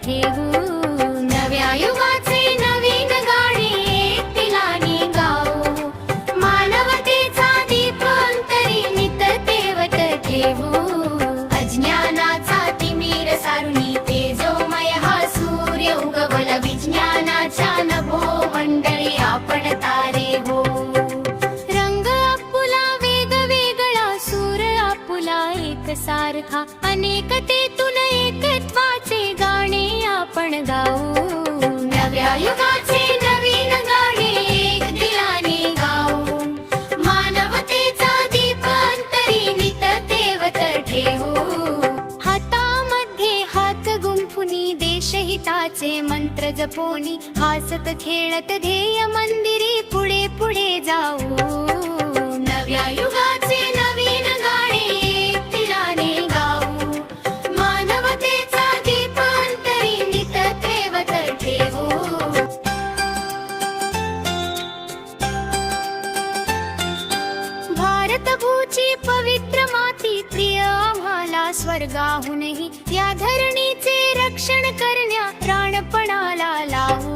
ठेवू. नव्या युगाचे नवीन गाणे एकदिलाने गाऊ. मानवतेचा दीप अंतरी नित तेवत ठेवू. अज्ञानाचा तिमिर सारुनी तेजोमय हा सूर्य उगवला. विज्ञानाच्या नभो मंडळी आपण तारे हो. रंग आपुला वेग वेगळा सूर आपुला एक सारखा. अनेकतेतून एकत्वाचे गाणे आपण गाऊ. नव्या युगाचे नवीन गाणे एकदिलाने गाऊ. मानवतेचा दीप अंतरी नित तेवत ठेवू. हातामध्ये हात गुंफुनी देशहिताचे मंत्र जपोनी. हसत खेळत ध्येय मंदिरी पुढे पुढे जाऊ. नव्या युगाचे नवीन गाणे एकदिलाने गाऊ. मानवतेचा दीप अंतरी नित तेवत ठेवू. भारतभूची पवित्र माती प्रिय आम्हाला स्वर्गाहूनही. या धरणीचे रक्षण करण्या प्राणपणाला लावू.